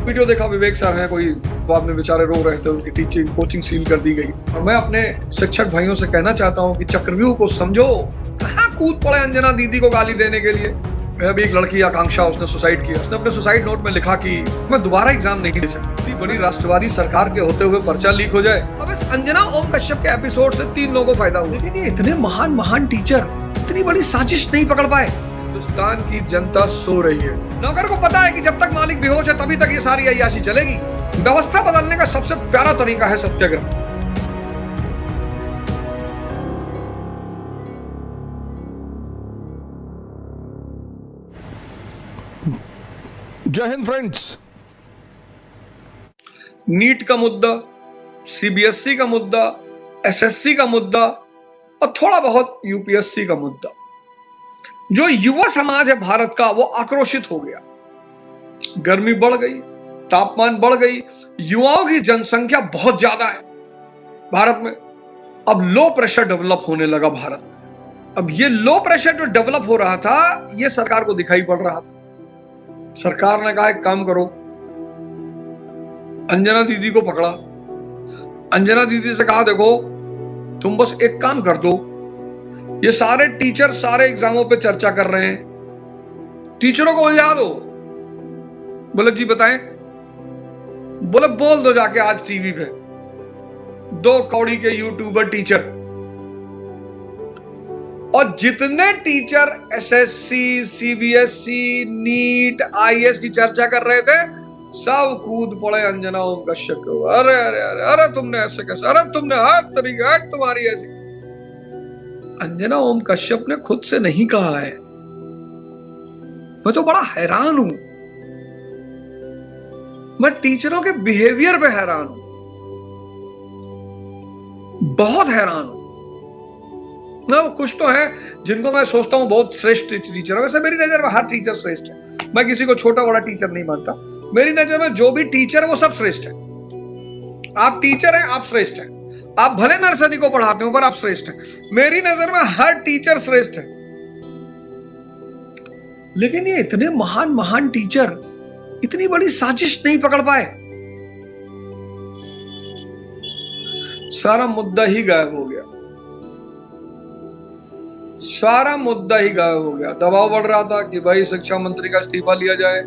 Video देखा, विवेक sir हैं कोई, बाद में बेचारे रो रहे थे, उनकी टीचिंग कोचिंग सील कर दी गई। और मैं अपने शिक्षक भाइयों से कहना चाहता हूं कि चक्रव्यूह को समझो। कहां कूद पड़े अंजना दीदी को गाली देने के लिए। अभी एक लड़की आकांक्षा, उसने सुसाइड किया। उसने अपने सुसाइड नोट में लिखा कि मैं दोबारा एग्जाम नहीं दे सकती। इतनी बड़ी राष्ट्रवादी सरकार के होते हुए पर्चा लीक हो जाए। अब इस अंजना ओम कश्यप के एपिसोड से 3 लोगों को फायदा हुआ, लेकिन ये इतने महान टीचर इतनी बड़ी साजिश नहीं पकड़ पाए। हिंदुस्तान की जनता सो रही है। नौकर को पता है कि जब तक मालिक बेहोश है तभी तक ये सारी अय्याशी चलेगी। व्यवस्था बदलने का सबसे प्यारा तरीका है सत्याग्रह। जय हिंद फ्रेंड्स। नीट का मुद्दा, सीबीएसई का मुद्दा, एसएससी का मुद्दा और थोड़ा बहुत यूपीएससी का मुद्दा। जो युवा समाज है भारत का, वो आक्रोशित हो गया। गर्मी बढ़ गई, तापमान बढ़ गई, युवाओं की जनसंख्या बहुत ज्यादा है भारत में। अब लो प्रेशर डेवलप होने लगा भारत में। अब ये लो प्रेशर जो डेवलप हो रहा था, ये सरकार को दिखाई पड़ रहा था। सरकार ने कहा एक काम करो, अंजना दीदी को पकड़ा। अंजना दीदी से कहा देखो तुम बस एक काम कर दो, ये सारे टीचर सारे एग्जामों पे चर्चा कर रहे हैं, टीचरों को उलझा दो। बोले जी बताएं। बोले बोल दो जाके आज टीवी पे, 2 कौड़ी के यूट्यूबर टीचर। और जितने teacher SSC, CBSE, NEET, IAS की चर्चा कर रहे थे, सब कूद पड़े अंजना ओम कश्यप को। अरे अरे अरे अरे तुमने ऐसे कैसे, अरे तुमने हर तरीके है तुम्हारी ऐसी। अंजना ओम कश्यप ने खुद से नहीं कहा है। मैं तो बड़ा हैरान हूं। मैं टीचरों के बिहेवियर पे हैरान हूं, बहुत हैरान हूं। ना कुछ तो है जिनको मैं सोचता हूं बहुत श्रेष्ठ टीचर है। वैसे मेरी नजर में हर टीचर श्रेष्ठ है। मैं किसी को छोटा बड़ा टीचर नहीं मानता। मेरी नजर में जो भी टीचर है वो सब श्रेष्ठ है। आप टीचर हैं, आप श्रेष्ठ हैं। आप भले नर्सरी को पढ़ाते हो पर आप श्रेष्ठ हैं। मेरी नजर में हर टीचर श्रेष्ठ है। लेकिन ये इतने महान टीचर इतनी बड़ी साजिश नहीं पकड़ पाए। सारा मुद्दा ही गायब हो गया। सारा मुद्दा ही गायब हो गया। दबाव बढ़ रहा था कि भाई शिक्षा मंत्री का इस्तीफा लिया जाए।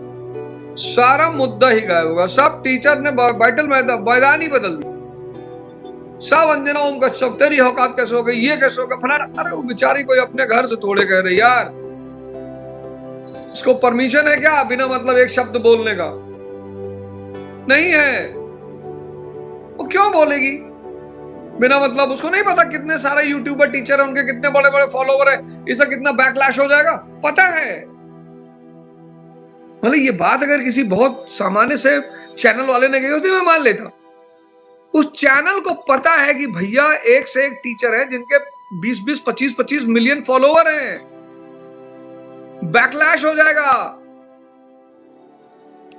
सारा मुद्दा ही गायब हो गया। सब टीचर ने बैटल मैदान ही बदल दिया। सब अंजना ओम कश्यप तेरी औकात कैसे हो गई, ये कैसे हो गया, फलाना। अरे वो बेचारी कोई अपने घर से थोड़े कह रही यार, उसको परमिशन है क्या बिना मतलब एक शब्द बोलने का? नहीं है। वो क्यों बोलेगी बिना मतलब? उसको नहीं पता कितने सारे यूट्यूबर टीचर हैं, उनके कितने बड़े बड़े फॉलोवर हैं, इससे कितना बैकलैश हो जाएगा पता है। मतलब ये बात अगर किसी बहुत सामान्य से चैनल वाले ने कही होती मैं मान लेता। उस चैनल को पता है कि भैया एक से एक टीचर है जिनके 20-20, 25-25 मिलियन फॉलोवर हैं, बैकलैश हो जाएगा।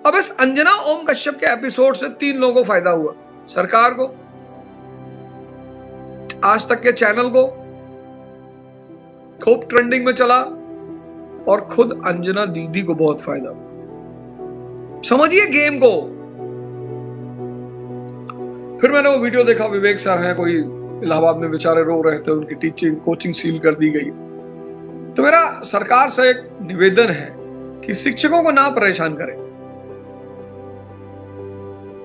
अब इस अंजना ओम कश्यप के एपिसोड से 3 लोगों को फायदा हुआ। सरकार को, आज तक के चैनल को खूब ट्रेंडिंग में चला, और खुद अंजना दीदी को बहुत फायदा हुआ। समझिए गेम को। फिर मैंने वो वीडियो देखा, विवेक सर हैं कोई, इलाहाबाद में बेचारे रो रहे थे, उनकी टीचिंग कोचिंग सील कर दी गई। तो मेरा सरकार से एक निवेदन है कि शिक्षकों को ना परेशान करें,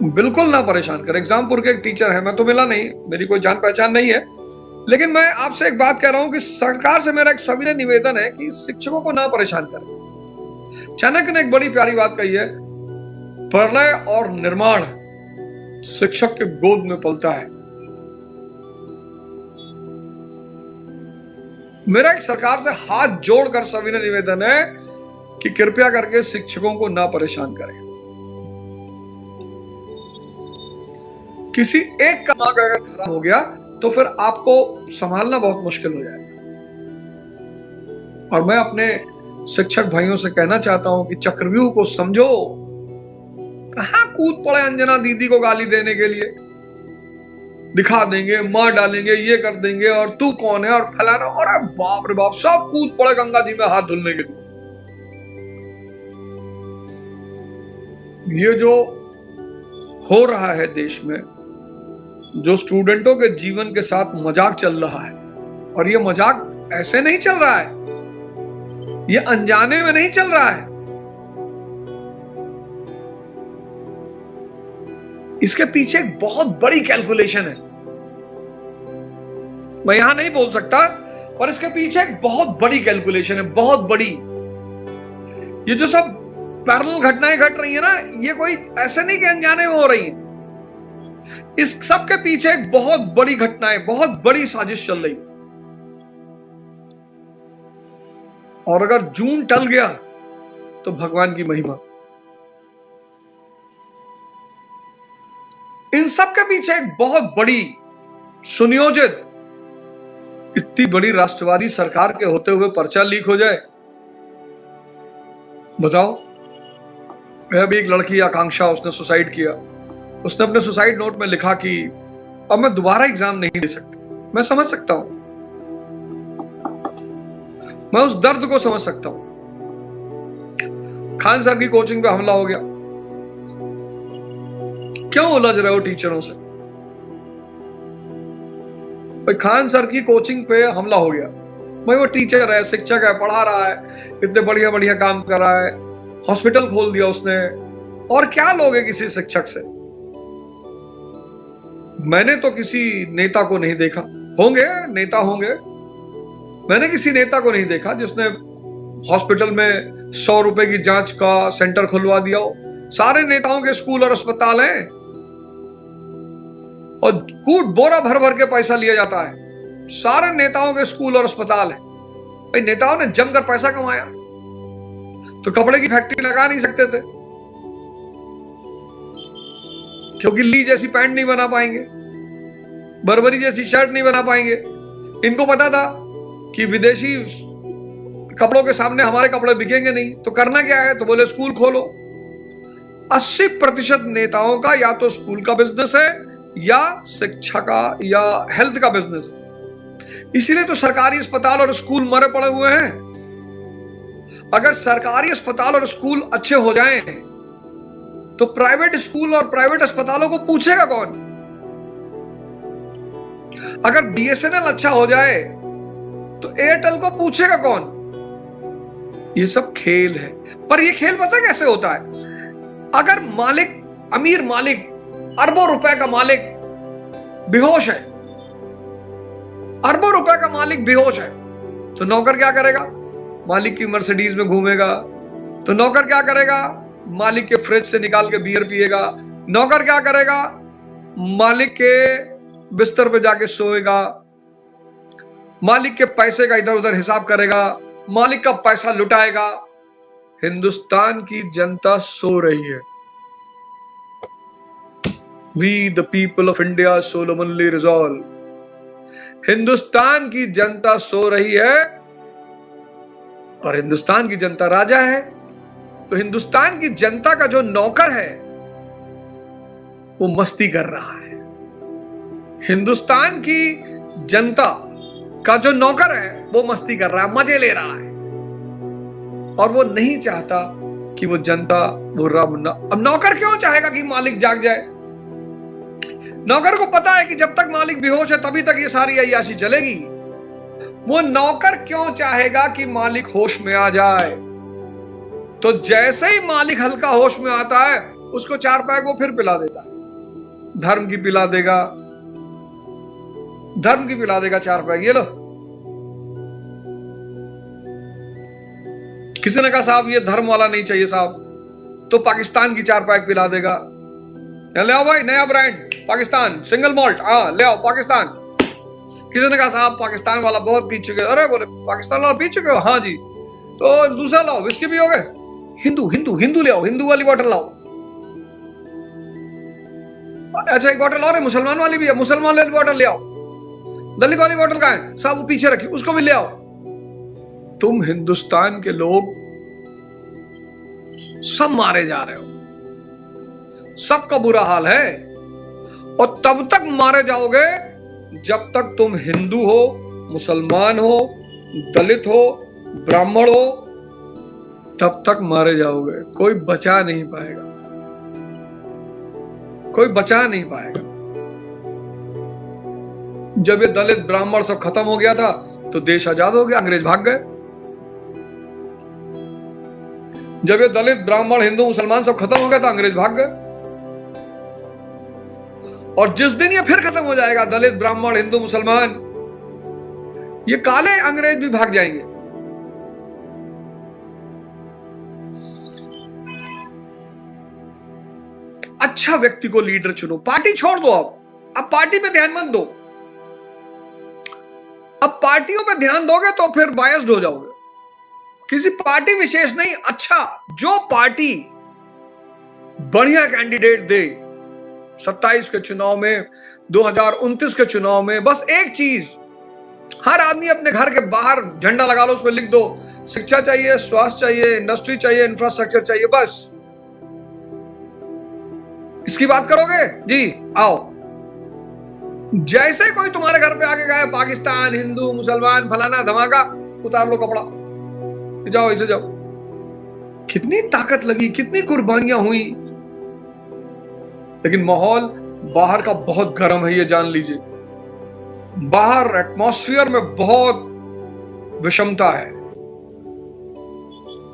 बिल्कुल ना परेशान करें। एग्जामपुर के एक टीचर है, मैं तो मिला नहीं, मेरी कोई जान पहचान नहीं है, लेकिन मैं आपसे एक बात कह रहा हूं कि सरकार से मेरा एक सविनय निवेदन है कि शिक्षकों को ना परेशान करें। चाणक्य ने एक बड़ी प्यारी बात कही है, प्रलय और निर्माण शिक्षक के गोद में पलता है। मेरा एक सरकार से हाथ जोड़कर सविनय निवेदन है कि कृपया करके शिक्षकों को ना परेशान करें। किसी एक का दिमाग अगर खराब हो गया तो फिर आपको संभालना बहुत मुश्किल हो जाएगा। और मैं अपने शिक्षक भाइयों से कहना चाहता हूं कि चक्रव्यूह को समझो। कहां कूद पड़े अंजना दीदी को गाली देने के लिए, दिखा देंगे, मार डालेंगे, ये कर देंगे, और तू कौन है और फलाना। और बाप रे बाप, सब कूद पड़े गंगा जी में हाथ धुलने के लिए। ये जो हो रहा है देश में, जो स्टूडेंटों के जीवन के साथ मजाक चल रहा है, और ये मजाक ऐसे नहीं चल रहा है, ये अनजाने में नहीं चल रहा है, इसके पीछे एक बहुत बड़ी कैलकुलेशन है। मैं यहां नहीं बोल सकता, पर इसके पीछे एक बहुत बड़ी कैलकुलेशन है, बहुत बड़ी। ये जो सब पैरेलल घटनाएं घट रही है ना, ये कोई ऐसे नहीं कि अनजाने में हो रही है। इस सब के पीछे एक बहुत बड़ी घटनाएं, बहुत बड़ी साजिश चल रही है। और अगर जून टल गया तो भगवान की महिमा। इन सब के पीछे एक बहुत बड़ी सुनियोजित, इतनी बड़ी राष्ट्रवादी सरकार के होते हुए पर्चा लीक हो जाए, बताओ। मैं अभी एक लड़की आकांक्षा, उसने सुसाइड किया। उसने अपने सुसाइड नोट में लिखा कि अब मैं दोबारा एग्जाम नहीं दे सकती। मैं समझ सकता हूं, मैं उस दर्द को समझ सकता हूं। खान सर की कोचिंग पे हमला हो गया, क्यों उलझ रहे हो टीचरों से? भाई खान सर की कोचिंग पे हमला हो गया, भाई वो टीचर है, शिक्षक है, पढ़ा रहा है, इतने बढ़िया बढ़िया काम कर रहा है, हॉस्पिटल खोल दिया उसने, और क्या लोगे किसी शिक्षक से? मैंने तो किसी नेता को नहीं देखा, होंगे नेता होंगे, मैंने किसी नेता को नहीं देखा जिसने हॉस्पिटल में 100 रुपए की जांच का सेंटर खुलवा दिया हो। सारे नेताओं के स्कूल और अस्पताल हैं, और कूट बोरा भर भर के पैसा लिया जाता है। सारे नेताओं के स्कूल और अस्पताल है। भाई नेताओं ने जमकर पैसा कमाया, तो कपड़े की फैक्ट्री लगा नहीं सकते थे, क्योंकि ली जैसी पैंट नहीं बना पाएंगे, बर्बरी जैसी शर्ट नहीं बना पाएंगे। इनको पता था कि विदेशी कपड़ों के सामने हमारे कपड़े बिकेंगे नहीं, तो करना क्या है? तो बोले स्कूल खोलो। 80% नेताओं का या तो स्कूल का बिजनेस है, या शिक्षा का, या हेल्थ का बिजनेस है। इसीलिए तो सरकारी अस्पताल और स्कूल मरे पड़े हुए हैं। अगर सरकारी अस्पताल और स्कूल अच्छे हो जाएं, तो प्राइवेट स्कूल और प्राइवेट अस्पतालों को पूछेगा कौन? अगर बीएसएनएल अच्छा हो जाए, तो एयरटेल को पूछेगा कौन? ये सब खेल है। पर ये खेल पता कैसे होता है? अगर मालिक, अमीर मालिक, अरबों रुपए का मालिक बेहोश है, अरबों रुपए का मालिक बेहोश है, तो नौकर क्या करेगा? मालिक की मर्सिडीज में घूमेगा। तो नौकर क्या करेगा? मालिक के फ्रिज से निकाल के बियर पिएगा। नौकर क्या करेगा? मालिक के बिस्तर पे जाके सोएगा, मालिक के पैसे का इधर उधर हिसाब करेगा, मालिक का पैसा लुटाएगा। हिंदुस्तान की जनता सो रही है। We the people of India solemnly resolve. Hindustan की जनता सो रही है, और हिंदुस्तान की जनता राजा है। तो हिंदुस्तान की जनता का जो नौकर है, वो मस्ती कर रहा है। हिंदुस्तान की जनता का जो नौकर है, वो मस्ती कर रहा है, मजे ले रहा है, और वो नहीं चाहता कि वो जनता, वो रब न। अब नौकर क्यों चाहेगा कि मालिक जाग जाए? नौकर को पता है कि जब तक मालिक बेहोश है, तभी तक ये सारी अय्याशी चलेगी। वो नौकर क्यों चाहेगा कि मालिक होश में आ जाए? तो जैसे ही मालिक हल्का होश में आता है, उसको 4 पैक वो फिर पिला देता है। धर्म की पिला देगा, धर्म की पिला देगा 4 पैक, ये लो। किसी ने कहा साहब ये धर्म वाला नहीं चाहिए साहब, तो पाकिस्तान की 4 पैक पिला देगा। ले आओ भाई नया ब्रांड पाकिस्तान सिंगल मॉल्ट, हाँ ले आओ पाकिस्तान। किसी ने कहा साहब पाकिस्तान वाला बहुत पी चुके। अरे बोले पाकिस्तान वाला पी चुके हो? हाँ जी। तो दूसरा लाओ, विस्की पियोगे? हिंदू हिंदू हिंदू ले आओ, हिंदू वाली बॉटल लाओ। अच्छा एक बॉटल और है, मुसलमान वाली भी है, मुसलमान वाली बॉटल ले आओ। दलित वाली बॉटल कहाँ है? साहब वो पीछे रखी, उसको भी ले आओ। तुम हिंदुस्तान के लोग सब मारे जा रहे हो, सबका बुरा हाल है, और तब तक मारे जाओगे जब तक तुम हिंदू हो, मुसलमान हो, दलित हो, ब्राह्मण हो, तब तक मारे जाओगे। कोई बचा नहीं पाएगा। कोई बचा नहीं पाएगा। जब ये दलित ब्राह्मण सब खत्म हो गया था तो देश आजाद हो गया, अंग्रेज भाग गए। जब ये दलित ब्राह्मण हिंदू मुसलमान सब खत्म हो गया था, अंग्रेज भाग गए। और जिस दिन ये फिर खत्म हो जाएगा, दलित ब्राह्मण हिंदू मुसलमान, ये काले अंग्रेज भी भाग जाएंगे। अच्छा व्यक्ति को लीडर चुनो, पार्टी छोड़ दो। अब पार्टी पे ध्यान मत दो। अब पार्टियों पे ध्यान दोगे तो फिर बायस्ड हो जाओगे। किसी पार्टी विशेष नहीं, अच्छा जो पार्टी बढ़िया कैंडिडेट दे 27 के चुनाव में, 2029 के चुनाव में, बस एक चीज, हर आदमी अपने घर के बाहर झंडा लगा लो, उस पर लिख दो शिक्षा चाहिए, स्वास्थ्य चाहिए, इंडस्ट्री चाहिए, इंफ्रास्ट्रक्चर चाहिए, बस इसकी बात करोगे जी, आओ। जैसे कोई तुम्हारे घर पे आके गए, पाकिस्तान, हिंदू, मुसलमान, फलाना धमाका, उतार लो कपड़ा, जाओ ऐसे जाओ। कितनी ताकत लगी, कितनी कुर्बानियां हुई, लेकिन माहौल बाहर का बहुत गर्म है, ये जान लीजिए। बाहर एटमॉस्फेयर में बहुत विषमता है,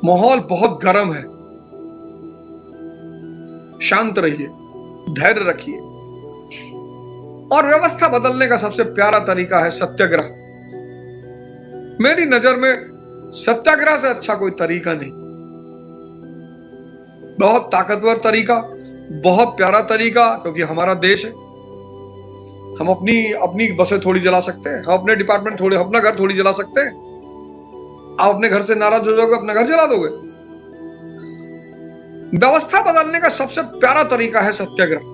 माहौल बहुत गर्म है। शांत रहिए, धैर्य रखिए। और व्यवस्था बदलने का सबसे प्यारा तरीका है सत्याग्रह। मेरी नजर में सत्याग्रह से अच्छा कोई तरीका नहीं। बहुत ताकतवर तरीका, बहुत प्यारा तरीका, क्योंकि हमारा देश है। हम अपनी बसें थोड़ी जला सकते हैं, हम अपने डिपार्टमेंट थोड़ी, अपना घर थोड़ी जला सकते हैं। आप अपने घर से नाराज हो जाओगे, अपना घर जला दोगे। व्यवस्था बदलने का सबसे प्यारा तरीका है सत्याग्रह।